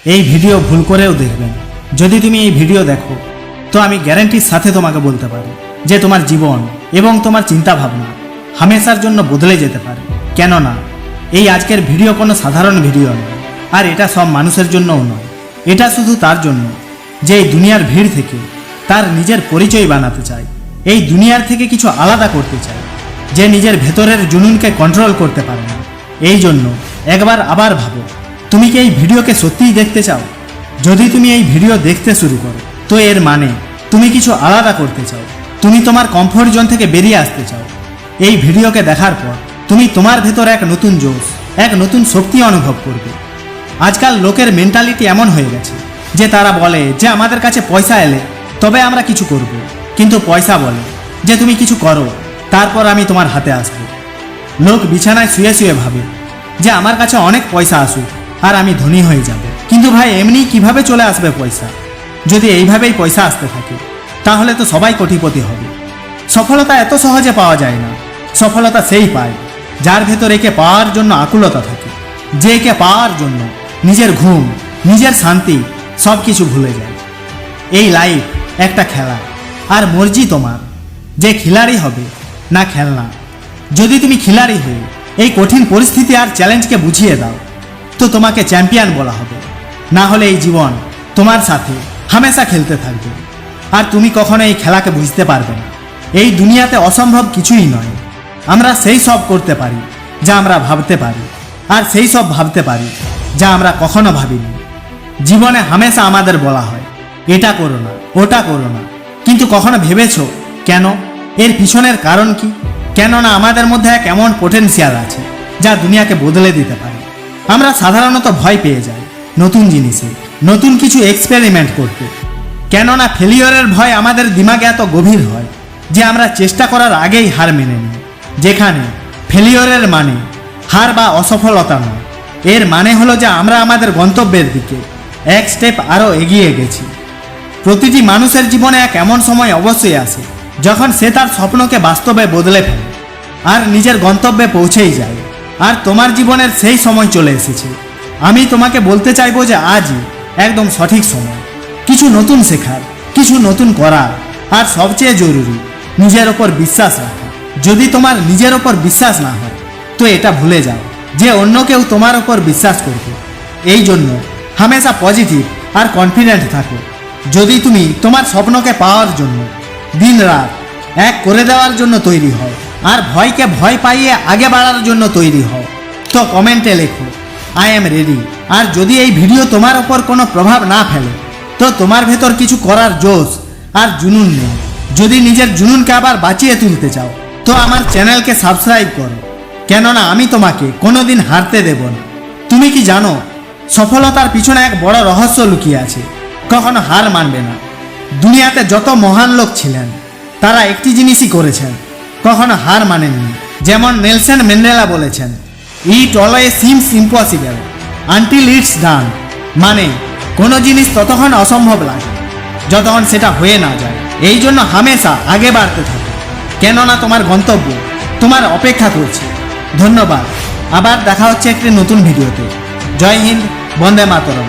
এই ভিডিও ভুল করেও দেখবেন। যদি তুমি এই ভিডিও দেখো তো আমি গ্যারান্টির সাথে তোমাকে বলতে পারি যে তোমার জীবন এবং তোমার চিন্তা ভাবনা হামেশার জন্য বদলে যেতে পারে। কেননা এই আজকের ভিডিও কোনো সাধারণ ভিডিও নয়, আর এটা সব মানুষের জন্যও নয়। এটা শুধু তার জন্য যে এই দুনিয়ার ভিড় থেকে তার নিজের পরিচয় বানাতে চায়, এই দুনিয়ার থেকে কিছু আলাদা করতে চায়, যে নিজের ভেতরের জুনুনকে কন্ট্রোল করতে পারে না। এই জন্য একবার আবার ভাবো, তুমি কি এই ভিডিওকে সত্যিই দেখতে চাও? যদি তুমি এই ভিডিও দেখতে শুরু করো তো এর মানে তুমি কিছু আলাদা করতে চাও, তুমি তোমার কমফোর্ট জোন থেকে বেরিয়ে আসতে চাও। এই ভিডিওকে দেখার পর তুমি তোমার ভেতর এক নতুন জোশ, এক নতুন শক্তি অনুভব করবে। আজকাল লোকের মেন্টালিটি এমন হয়ে গেছে যে তারা বলে যে আমাদের কাছে পয়সা এলে তবে আমরা কিছু করব, কিন্তু পয়সা বলে যে তুমি কিছু করো তারপর আমি তোমার হাতে আসবো। লোক বিছানায় শুয়ে শুয়ে ভাবে যে আমার কাছে অনেক পয়সা আসুক আর আমি ধনী হয়ে যাব। কিন্তু ভাই, এমনি কিভাবে চলে আসবে পয়সা? যদি এইভাবেই পয়সা আসতে থাকে তাহলে তো সবাই কোটিপতি হবে। সফলতা এত সহজে পাওয়া যায় না। সফলতা সেই পায় যার ভেতর একে পাওয়ার জন্য আকুলতা থাকে, যে একে পাওয়ার জন্য নিজের ঘুম, নিজের শান্তি সব কিছু ভুলে যায়। এই লাইফ একটা খেলা, আর মর্জি তোমার যে খিলাড়ি হবে না খেলনা। যদি তুমি খিলাড়ি হয়ে এই কঠিন পরিস্থিতি আর চ্যালেঞ্জকে বুঝিয়ে দাও তো তোমাকে চ্যাম্পিয়ন বলা হবে। না হলে এই জীবন তোমার সাথে হামেশা খেলতে থাকবে, আর তুমি কখনো এই খেলাকে বুঝতে পারবে না। এই দুনিয়াতে অসম্ভব কিছুই নয়। আমরা সেই সব করতে পারি যা আমরা ভাবতে পারি, আর সেই সব ভাবতে পারি যা আমরা কখনো ভাবিনি। জীবনে হামেশা আমাদের বলা হয় এটা করো না, ওটা করো না, কিন্তু কখনো ভেবেছো কেন? এর পিছনের কারণ কি? কেননা আমাদের মধ্যে এক এমন পোটেনশিয়াল আছে যা দুনিয়াকে বদলে দিতে পারে। আমরা সাধারণত ভয় পেয়ে যাই নতুন জিনিসে, নতুন কিছু এক্সপেরিমেন্ট করতে। কেননা ফেলিওরের ভয় আমাদের দিমাগে এত গভীর হয় যে আমরা চেষ্টা করার আগেই হার মেনে নিই। যেখানে ফেলিওরের মানে হার বা অসফলতা নয়, এর মানে হলো যে আমরা আমাদের গন্তব্যের দিকে এক স্টেপ আরও এগিয়ে গেছি। প্রতিটি মানুষের জীবনে এক এমন সময় অবশ্যই আসে যখন সে তার স্বপ্নকে বাস্তবে বদলে ফেলে আর নিজের গন্তব্যে পৌঁছেই যায়। আর তোমার জীবনের সেই সময় চলে এসেছে। আমি তোমাকে বলতে চাইবো যে আজই একদম সঠিক সময় কিছু নতুন শেখার, কিছু নতুন করার, আর সবচেয়ে জরুরি নিজের ওপর বিশ্বাস রাখা। যদি তোমার নিজের ওপর বিশ্বাস না হয় তো এটা ভুলে যাও যে অন্য কেউ তোমার ওপর বিশ্বাস করবে। এই জন্য হামেশা পজিটিভ আর কনফিডেন্ট থাকো। যদি তুমি তোমার স্বপ্নকে পাওয়ার জন্য দিন রাত এক করে দেওয়ার জন্য তৈরি হও, আর ভয়কে ভয় পাইয়ে আগে বাড়ার জন্য তৈরি হও, তো কমেন্টে লেখো আই এম রেডি। আর যদি এই ভিডিও তোমার ওপর কোনো প্রভাব না ফেলে তো তোমার ভেতর কিছু করার জোশ আর জুনুন নেই। যদি নিজের জুনুনকে আবার বাঁচিয়ে তুলতে চাও তো আমার চ্যানেলকে সাবস্ক্রাইব করো, কেননা আমি তোমাকে কোনোদিন হারতে দেব না। তুমি কি জানো সফলতার পিছনে এক বড় রহস্য লুকিয়ে আছে? কখনো হার মানবে না। দুনিয়াতে যত মহান লোক ছিলেন তারা একটি জিনিসই করেছেন, কখনো হার মানেননি। যেমন নেলসন ম্যান্ডেলা বলেছেন, ইট always seems impossible until it's ডান। মানে কোনো জিনিস ততক্ষণ অসম্ভব লাগে যতক্ষণ সেটা হয়ে না যায়। এই জন্য হামেশা আগে বাড়তে থাকো, কেননা তোমার গন্তব্য তোমার অপেক্ষা করছে। ধন্যবাদ। আবার দেখা হচ্ছে একটি নতুন ভিডিওতে। জয় হিন্দ, বন্দে মাতরম।